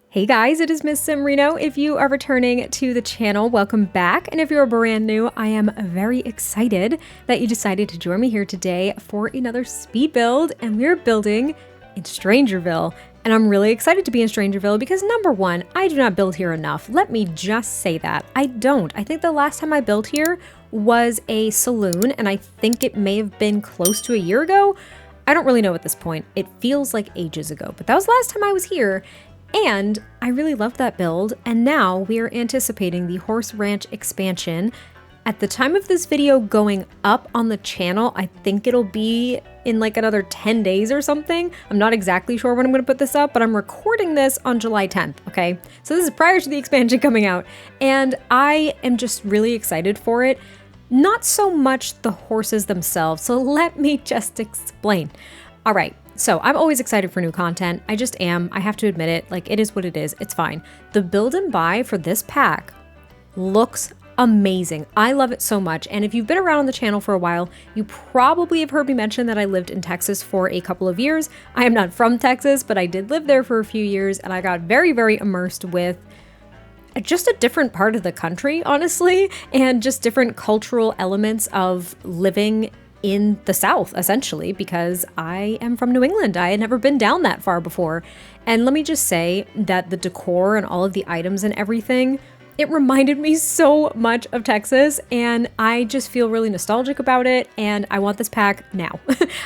Hey guys, it is MissSimReno. If you are returning to the channel, welcome back. And if you're brand new, I am very excited that you decided to join me here today for another speed build. And we're building in Strangerville. And I'm really excited to be in Strangerville because number one, I do not build here enough. Let me just say that. I don't. I think the last time I built here was a saloon, and I think it may have been close to a year ago. I don't really know at this point. It feels like ages ago, but that was the last time I was here. And I really loved that build, and now we are anticipating the Horse Ranch expansion. At the time of this video going up on the channel, I think it'll be in like another 10 days or something. I'm not exactly sure when I'm going to put this up, but I'm recording this on July 10th, okay? So this is prior to the expansion coming out, and I am just really excited for it. Not so much the horses themselves, so let me just explain. All right. So I'm always excited for new content. I just am. I have to admit it. Like, it is what it is. It's fine. The build and buy for this pack looks amazing. I love it so much. And if you've been around on the channel for a while, you probably have heard me mention that I lived in Texas for a couple of years. I am not from Texas, but I did live there for a few years, and I got very, very immersed with just a different part of the country, honestly, and just different cultural elements of living in the South, essentially, because I am from New England. I had never been down that far before. And let me just say that the decor and all of the items and everything, it reminded me so much of Texas, and I just feel really nostalgic about it, and I want this pack now.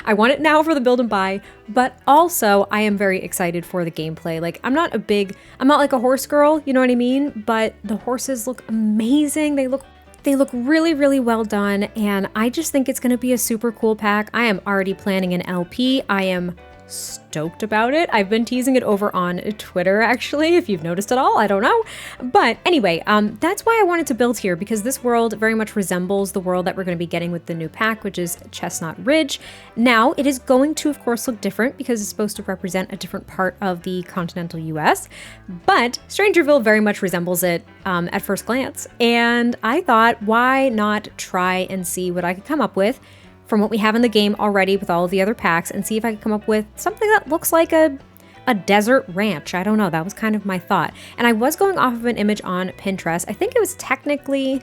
I want it now for the build and buy, but also I am very excited for the gameplay. Like, I'm not like a horse girl, you know what I mean? But the horses look amazing. They look really, really well done, and I just think it's going to be a super cool pack. I am already planning an LP. I am stoked about it. I've been teasing it over on Twitter, actually, if you've noticed at all. I don't know. But anyway, that's why I wanted to build here, because this world very much resembles the world that we're going to be getting with the new pack, which is Chestnut Ridge. Now, it is going to, of course, look different because it's supposed to represent a different part of the continental US, but Strangerville very much resembles it at first glance. And I thought, why not try and see what I could come up with from what we have in the game already with all of the other packs, and see if I could come up with something that looks like a desert ranch. I don't know, that was kind of my thought. And I was going off of an image on Pinterest. I think it was technically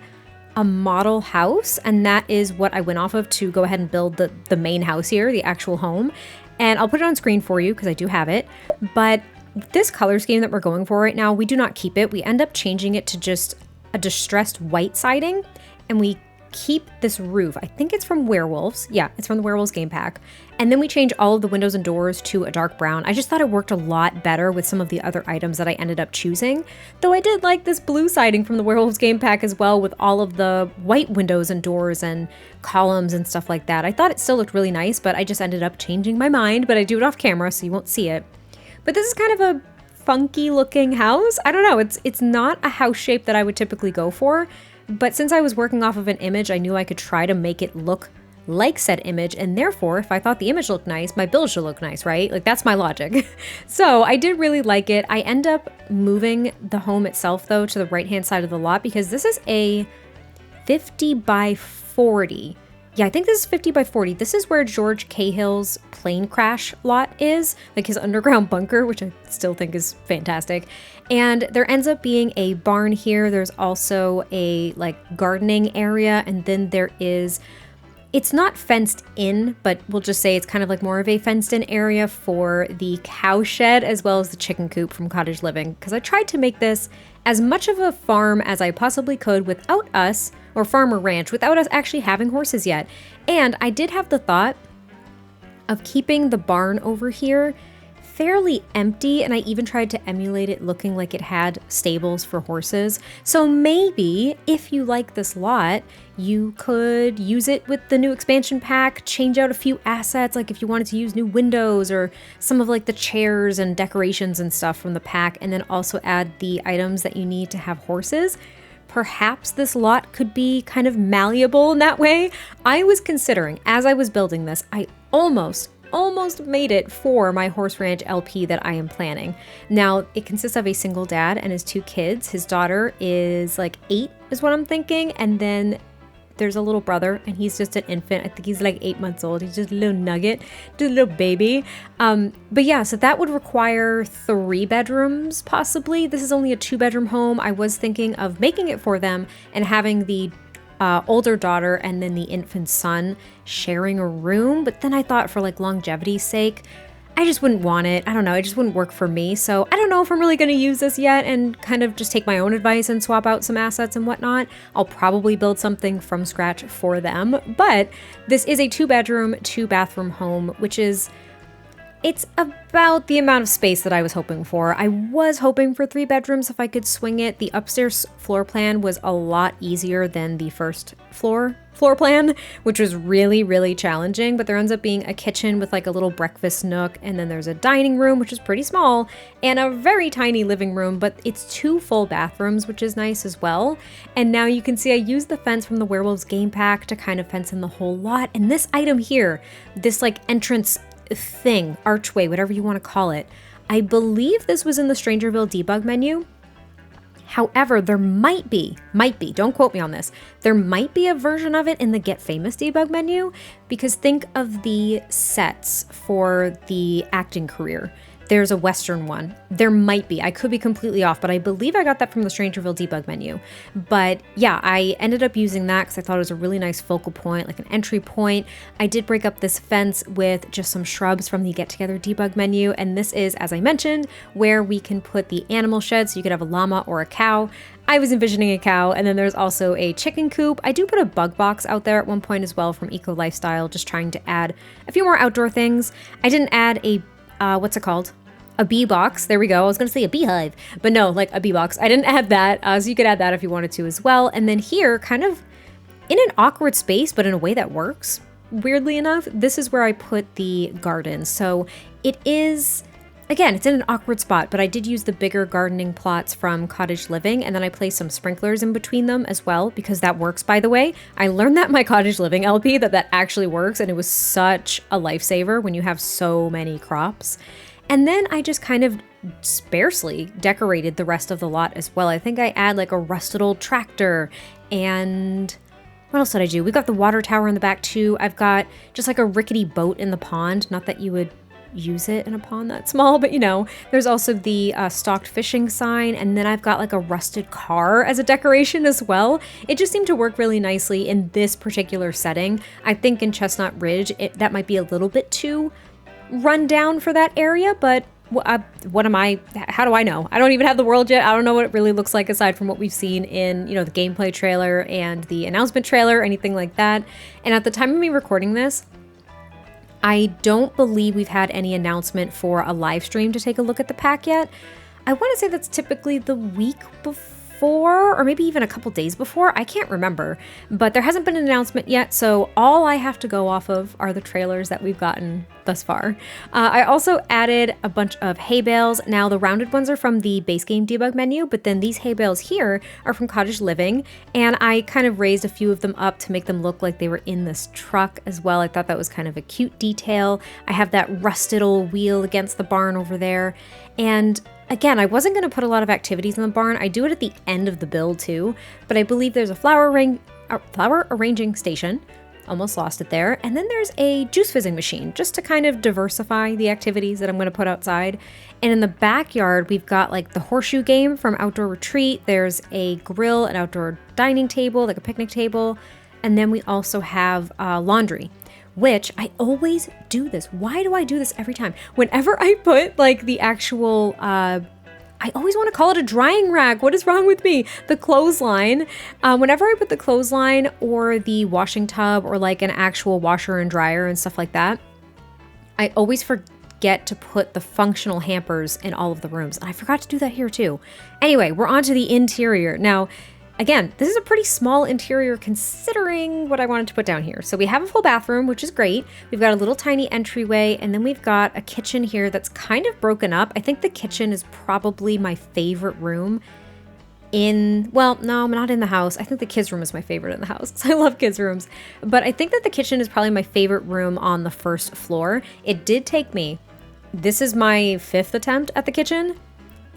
a model house, and that is what I went off of to go ahead and build the main house here, the actual home. And I'll put it on screen for you because I do have it. But this color scheme that we're going for right now, we do not keep it. We end up changing it to just a distressed white siding, and we keep this roof. I think it's from Werewolves. Yeah, it's from the Werewolves game pack. And then we change all of the windows and doors to a dark brown. I just thought it worked a lot better with some of the other items that I ended up choosing. Though I did like this blue siding from the Werewolves game pack as well, with all of the white windows and doors and columns and stuff like that. I thought it still looked really nice, but I just ended up changing my mind, but I do it off camera so you won't see it. But this is kind of a funky looking house. I don't know, it's not a house shape that I would typically go for. But since I was working off of an image, I knew I could try to make it look like said image, and therefore, if I thought the image looked nice, my build should look nice, right? Like, that's my logic. So I did really like it. I end up moving the home itself, though, to the right-hand side of the lot, because this is a 50 by 40. Yeah, I think this is 50 by 40. This is where George Cahill's plane crash lot is, like his underground bunker, which I still think is fantastic. And there ends up being a barn here. There's also a like gardening area, and then there is, it's not fenced in, but we'll just say it's kind of like more of a fenced in area for the cow shed as well as the chicken coop from Cottage Living, because I tried to make this as much of a farm as I possibly could without us, or farm or ranch, without us actually having horses yet. And I did have the thought of keeping the barn over here fairly empty, and I even tried to emulate it looking like it had stables for horses. So maybe if you like this lot, you could use it with the new expansion pack, change out a few assets, like if you wanted to use new windows or some of like the chairs and decorations and stuff from the pack, and then also add the items that you need to have horses. Perhaps this lot could be kind of malleable in that way. I was considering, as I was building this, I almost made it for my Horse Ranch LP that I am planning. Now, it consists of a single dad and his two kids. His daughter is like 8 is what I'm thinking, and then there's a little brother, and he's just an infant. I think he's like 8 months old. He's just a little nugget, just a little baby. But yeah, so that would require 3 bedrooms, possibly. This is only a 2-bedroom home. I was thinking of making it for them and having the older daughter and then the infant son sharing a room. But then I thought, for like longevity's sake, I just wouldn't want it. I don't know. It just wouldn't work for me. So I don't know if I'm really going to use this yet and kind of just take my own advice and swap out some assets and whatnot. I'll probably build something from scratch for them. But this is a 2-bedroom, 2-bathroom home, which is, it's about the amount of space that I was hoping for. I was hoping for 3 bedrooms if I could swing it. The upstairs floor plan was a lot easier than the first floor plan, which was really, really challenging. But there ends up being a kitchen with like a little breakfast nook, and then there's a dining room, which is pretty small, and a very tiny living room, but it's 2 full bathrooms, which is nice as well. And now you can see I used the fence from the Werewolves game pack to kind of fence in the whole lot. And this item here, this like entrance thing, archway, whatever you want to call it, I believe this was in the Strangerville debug menu. However, there might be, don't quote me on this, there might be a version of it in the Get Famous debug menu, because think of the sets for the acting career. There's a Western one. There might be. I could be completely off, but I believe I got that from the Strangerville debug menu. But yeah, I ended up using that because I thought it was a really nice focal point, like an entry point. I did break up this fence with just some shrubs from the Get Together debug menu, and this is, as I mentioned, where we can put the animal shed, so you could have a llama or a cow. I was envisioning a cow, and then there's also a chicken coop. I do put a bug box out there at one point as well from Eco Lifestyle, just trying to add a few more outdoor things. I didn't add a what's it called? A bee box. There we go. I was going to say a beehive, but no, like a bee box. I didn't add that. So you could add that if you wanted to as well. And then here, kind of in an awkward space, but in a way that works, weirdly enough, this is where I put the garden. So it is, again, it's in an awkward spot, but I did use the bigger gardening plots from Cottage Living, and then I placed some sprinklers in between them as well, because that works, by the way. I learned that in my Cottage Living LP that actually works, and it was such a lifesaver when you have so many crops. And then I just kind of sparsely decorated the rest of the lot as well. I think I add like a rusted old tractor, and what else did I do? We got the water tower in the back too. I've got just like a rickety boat in the pond. Not that you would use it in a pond that small, but you know, there's also the stocked fishing sign, and then I've got like a rusted car as a decoration as well. It just seemed to work really nicely in this particular setting. I think in Chestnut Ridge, that might be a little bit too run down for that area, but what am I, how do I know? I don't even have the world yet. I don't know what it really looks like aside from what we've seen in, you know, the gameplay trailer and the announcement trailer, anything like that. And at the time of me recording this, I don't believe we've had any announcement for a live stream to take a look at the pack yet. I want to say that's typically the week before, or maybe even a couple days before. I can't remember, but there hasn't been an announcement yet, so all I have to go off of are the trailers that we've gotten thus far. I also added a bunch of hay bales. Now the rounded ones are from the base game debug menu, but then these hay bales here are from Cottage Living, and I kind of raised a few of them up to make them look like they were in this truck as well. I thought that was kind of a cute detail. I have that rusted old wheel against the barn over there, and again, I wasn't going to put a lot of activities in the barn. I do it at the end of the build too, but I believe there's a flower arranging station. Almost lost it there. And then there's a juice fizzing machine, just to kind of diversify the activities that I'm going to put outside. And in the backyard, we've got like the horseshoe game from Outdoor Retreat. There's a grill, an outdoor dining table, like a picnic table. And then we also have laundry, which I always do this. Why do I do this every time? Whenever I put like the actual, I always want to call it a drying rack. What is wrong with me? The clothesline. Whenever I put the clothesline or the washing tub or like an actual washer and dryer and stuff like that, I always forget to put the functional hampers in all of the rooms. And I forgot to do that here too. Anyway, we're on to the interior. Now, again, this is a pretty small interior considering what I wanted to put down here. So we have a full bathroom, which is great. We've got a little tiny entryway, and then we've got a kitchen here that's kind of broken up. I think the kitchen is probably my favorite room well, no, not in the house. I think the kids' room is my favorite in the house. I love kids' rooms. But I think that the kitchen is probably my favorite room on the first floor. It did take me, this is my 5th attempt at the kitchen,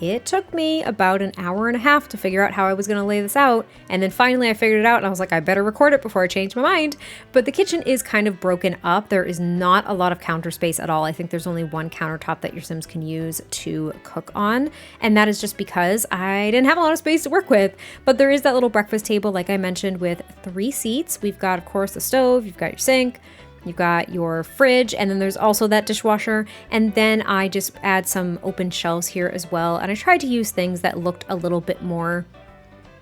it took me about an hour and a half to figure out how I was going to lay this out. And then finally I figured it out and I was like, I better record it before I change my mind. But the kitchen is kind of broken up. There is not a lot of counter space at all. I think there's only one countertop that your Sims can use to cook on. And that is just because I didn't have a lot of space to work with. But there is that little breakfast table, like I mentioned, with 3 seats. We've got, of course, the stove, you've got your sink, you've got your fridge, and then there's also that dishwasher. And then I just add some open shelves here as well. And I tried to use things that looked a little bit more,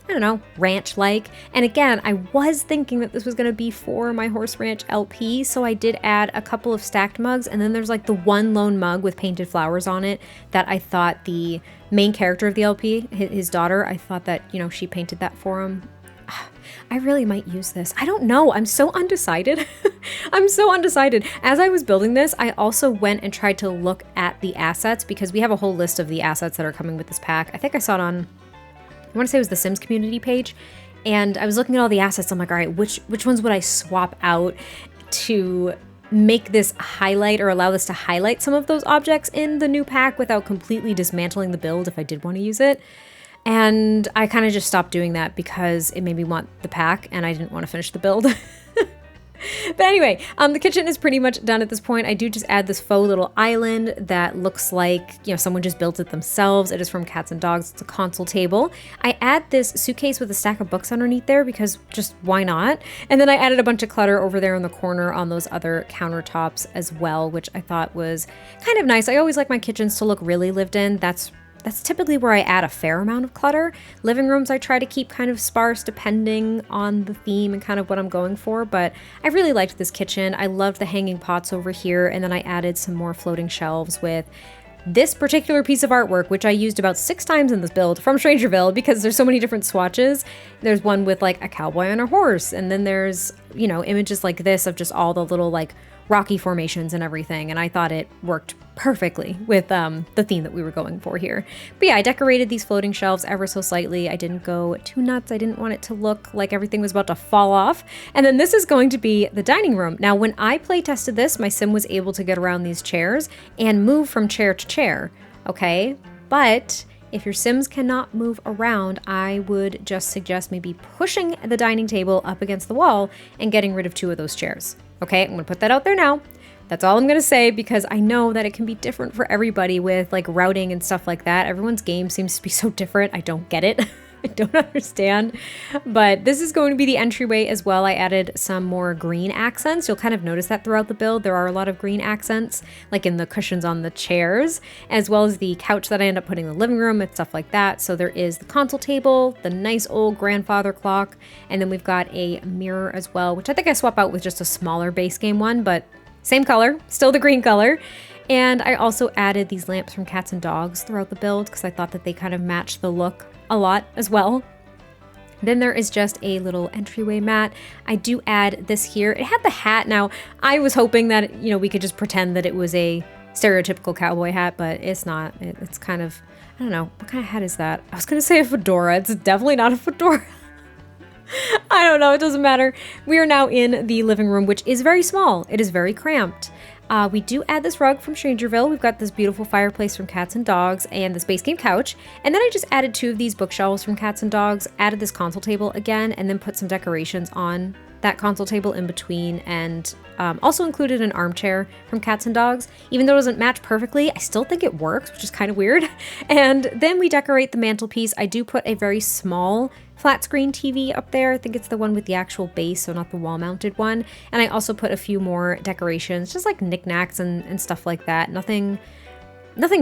I don't know, ranch-like. And again, I was thinking that this was going to be for my Horse Ranch LP, so I did add a couple of stacked mugs. And then there's like the one lone mug with painted flowers on it that I thought the main character of the LP, his daughter, I thought that, you know, she painted that for him. I really might use this. I don't know. I'm so undecided. I'm so undecided. As I was building this, I also went and tried to look at the assets because we have a whole list of the assets that are coming with this pack. I think I saw it on, I want to say it was the Sims community page. And I was looking at all the assets. I'm like, all right, which ones would I swap out to make this highlight or allow this to highlight some of those objects in the new pack without completely dismantling the build if I did want to use it. And I kind of just stopped doing that because it made me want the pack and I didn't want to finish the build. But anyway, the kitchen is pretty much done at this point. I do just add this faux little island that looks like, you know, someone just built it themselves. It is from Cats and Dogs. It's a console table. I add this suitcase with a stack of books underneath there because just why not? And then I added a bunch of clutter over there in the corner on those other countertops as well, which I thought was kind of nice. I always like my kitchens to look really lived in. That's typically where I add a fair amount of clutter. Living rooms I try to keep kind of sparse depending on the theme and kind of what I'm going for, but I really liked this kitchen. I loved the hanging pots over here, and then I added some more floating shelves with this particular piece of artwork, which I used about 6 times in this build from Strangerville because there's so many different swatches. There's one with like a cowboy on a horse, and then there's, you know, images like this of just all the little like rocky formations and everything, and I thought it worked perfectly with the theme that we were going for here. But yeah, I decorated these floating shelves ever so slightly. I didn't go too nuts. I didn't want it to look like everything was about to fall off. And then this is going to be the dining room. Now, when I play tested this, my sim was able to get around these chairs and move from chair to chair, okay? But if your Sims cannot move around, I would just suggest maybe pushing the dining table up against the wall and getting rid of 2 of those chairs. Okay, I'm gonna put that out there now. That's all I'm gonna say because I know that it can be different for everybody with like routing and stuff like that. Everyone's game seems to be so different. I don't get it. I don't understand. But this is going to be the entryway as well. I added some more green accents. You'll kind of notice that throughout the build. There are a lot of green accents, like in the cushions on the chairs, as well as the couch that I end up putting in the living room and stuff like that. So there is the console table, the nice old grandfather clock, and then we've got a mirror as well, which I think I swap out with just a smaller base game one, but same color, still the green color. And I also added these lamps from Cats and Dogs throughout the build because I thought that they kind of matched the look a lot as well. Then there is just a little entryway mat. I do add this here. It had the hat. Now, I was hoping that, you know, we could just pretend that it was a stereotypical cowboy hat, but it's not. It's kind of, I don't know, what kind of hat is that? I was gonna say a fedora. It's definitely not a fedora. I don't know, it doesn't matter. We are now in the living room, which is very small. It is very cramped. We do add this rug from Strangerville. We've got this beautiful fireplace from Cats and Dogs and this base game couch. And then I just added 2 of these bookshelves from Cats and Dogs, added this console table again, and then put some decorations on that console table in between, and also included an armchair from Cats and Dogs. Even though it doesn't match perfectly, I still think it works, which is kind of weird. And then we decorate the mantelpiece. I do put a very small flat screen TV up there. I think it's the one with the actual base, so not the wall mounted one. And I also put a few more decorations, just like knickknacks and stuff like that. Nothing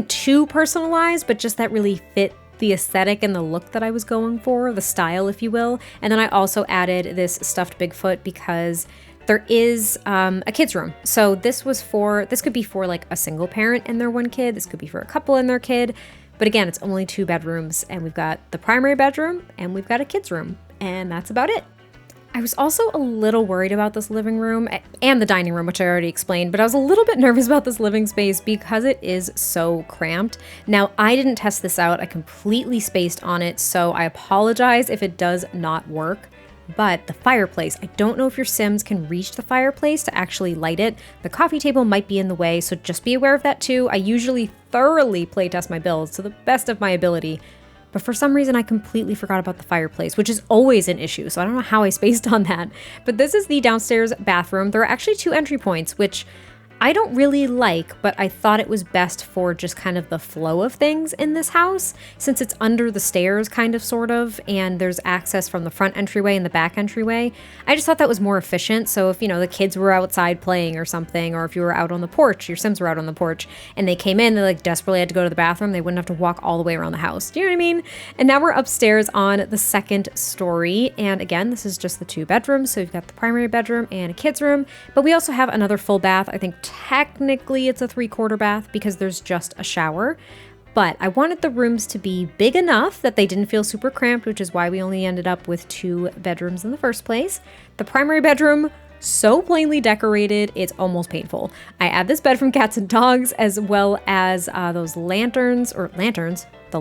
too personalized, but just that really fit the aesthetic and the look that I was going for, the style, if you will. And then I also added this stuffed Bigfoot because there is a kid's room. So this could be for like a single parent and their one kid. This could be for a couple and their kid. But again, it's only 2 bedrooms, and we've got the primary bedroom and we've got a kid's room, and that's about it. I was also a little worried about this living room and the dining room, which I already explained, but I was a little bit nervous about this living space because it is so cramped. Now, I didn't test this out. I completely spaced on it, so I apologize if it does not work. But the fireplace, I don't know if your Sims can reach the fireplace to actually light it. The coffee table might be in the way, so just be aware of that too. I usually thoroughly playtest my builds to the best of my ability, but for some reason I completely forgot about the fireplace, which is always an issue, so I don't know how I spaced on that. But this is the downstairs bathroom. There are actually 2 entry points, which I don't really like, but I thought it was best for just kind of the flow of things in this house, since it's under the stairs kind of sort of, and there's access from the front entryway and the back entryway. I just thought that was more efficient. So if, the kids were outside playing or something, or if you were out on the porch, your Sims were out on the porch, and they came in, they like desperately had to go to the bathroom, they wouldn't have to walk all the way around the house. Do you know what I mean? And now we're upstairs on the 2nd story. And again, this is just the 2 bedrooms. So you've got the primary bedroom and a kid's room, but we also have another full bath. I think technically it's a 3/4 bath because there's just a shower, but I wanted the rooms to be big enough that they didn't feel super cramped, which is why we only ended up with 2 bedrooms in the first place. The primary bedroom, so plainly decorated, it's almost painful. I add this bed from Cats and Dogs, as well as those the lamps, the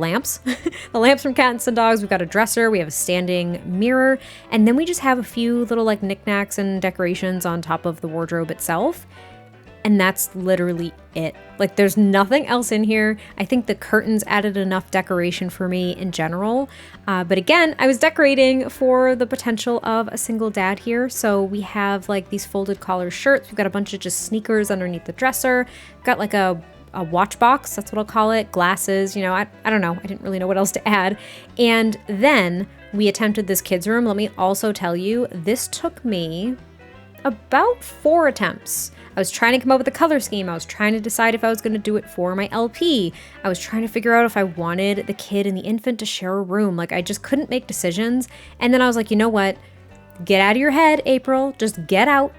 lamps from Cats and Dogs. We've got a dresser, we have a standing mirror, and then we just have a few little like knickknacks and decorations on top of the wardrobe itself. And that's literally it. Like, there's nothing else in here. I think the curtains added enough decoration for me in general. But again, I was decorating for the potential of a single dad here. So we have like these folded collar shirts. We've got a bunch of just sneakers underneath the dresser. Got like a watch box, that's what I'll call it. Glasses, I don't know. I didn't really know what else to add. And then we attempted this kids' room. Let me also tell you, this took me about 4 attempts. I was trying to come up with a color scheme. I was trying to decide if I was going to do it for my LP. I was trying to figure out if I wanted the kid and the infant to share a room. Like, I just couldn't make decisions. And then I was like, you know what? Get out of your head, April. Just get out,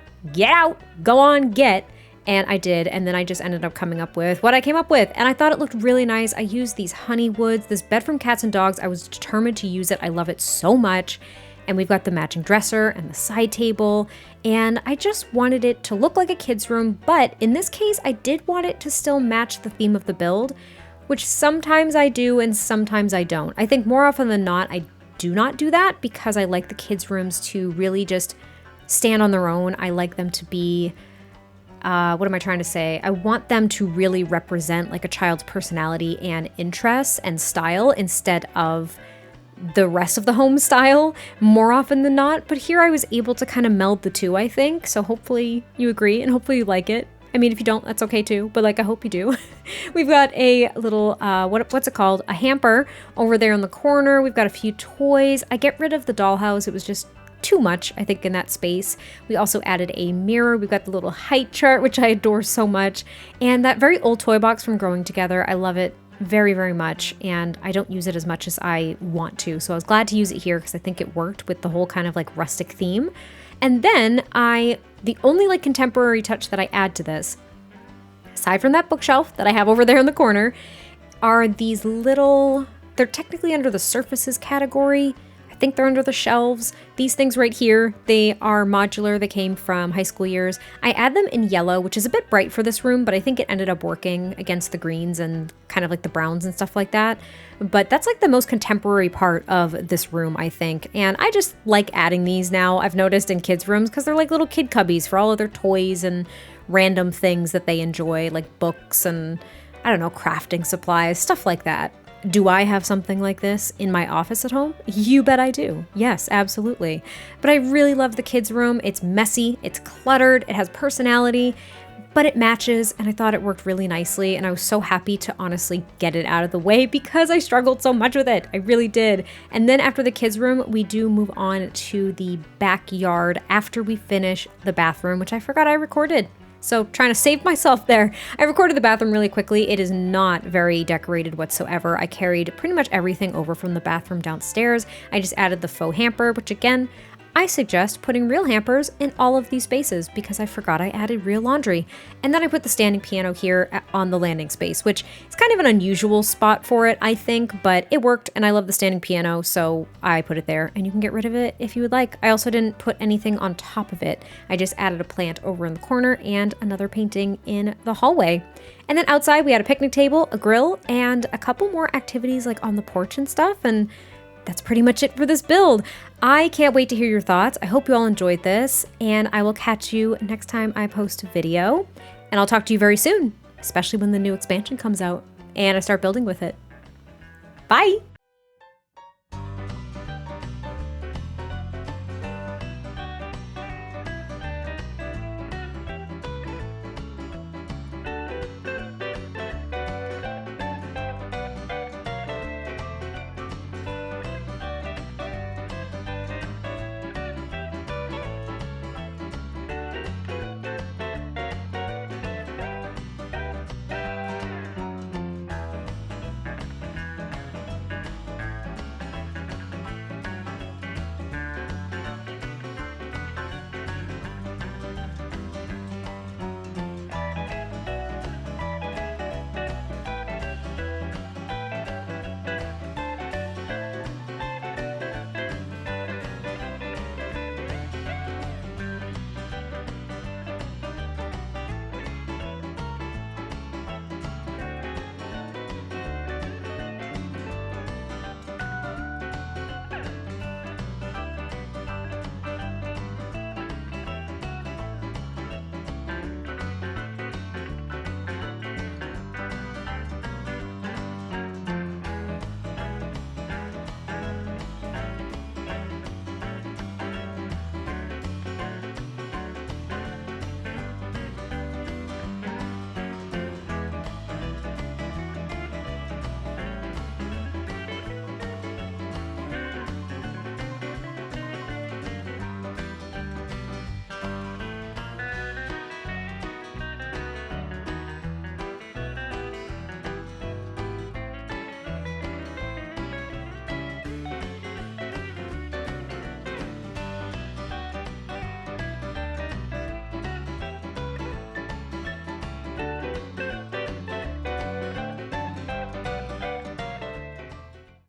go on, get. And I did. And then I just ended up coming up with what I came up with. And I thought it looked really nice. I used these honey woods, this bed from Cats and Dogs. I was determined to use it. I love it so much. And we've got the matching dresser and the side table. And I just wanted it to look like a kid's room. But in this case, I did want it to still match the theme of the build, which sometimes I do and sometimes I don't. I think more often than not, I do not do that because I like the kids' rooms to really just stand on their own. I like them to be, what am I trying to say? I want them to really represent like a child's personality and interests and style instead of the rest of the home style more often than not. But here I was able to kind of meld the two, I think. So hopefully you agree and hopefully you like it. I mean, if you don't, that's okay too, but like, I hope you do. We've got a little, what's it called? A hamper over there in the corner. We've got a few toys. I get rid of the dollhouse. It was just too much, I think, in that space. We also added a mirror. We've got the little height chart, which I adore so much. And that very old toy box from Growing Together. I love it very, very much, and I don't use it as much as I want to. So I was glad to use it here because I think it worked with the whole kind of like rustic theme. And then the only like contemporary touch that I add to this, aside from that bookshelf that I have over there in the corner, are these little, they're technically under the surfaces category. I think they're under the shelves. These things right here, they are modular. They came from high school years. I add them in yellow, which is a bit bright for this room, but I think it ended up working against the greens and kind of like the browns and stuff like that. But that's like the most contemporary part of this room, I think. And I just like adding these now, I've noticed, in kids' rooms because they're like little kid cubbies for all of their toys and random things that they enjoy, like books and, I don't know, crafting supplies, stuff like that. Do I have something like this in my office at home? You bet I do. Yes, absolutely. But I really love the kids' room. It's messy, it's cluttered, it has personality, but it matches, and I thought it worked really nicely, and I was so happy to honestly get it out of the way because I struggled so much with it. I really did. And then after the kids' room, we do move on to the backyard after we finish the bathroom, which I forgot I recorded. So trying to save myself there. I recorded the bathroom really quickly. It is not very decorated whatsoever. I carried pretty much everything over from the bathroom downstairs. I just added the faux hamper, which again, I suggest putting real hampers in all of these spaces because I forgot I added real laundry. And then I put the standing piano here on the landing space, which is kind of an unusual spot for it, I think, but it worked and I love the standing piano, so I put it there, and you can get rid of it if you would like. I also didn't put anything on top of it. I just added a plant over in the corner and another painting in the hallway. And then outside we had a picnic table, a grill, and a couple more activities like on the porch and stuff, and that's pretty much it for this build. I can't wait to hear your thoughts. I hope you all enjoyed this, and I will catch you next time I post a video. And I'll talk to you very soon, especially when the new expansion comes out and I start building with it. Bye!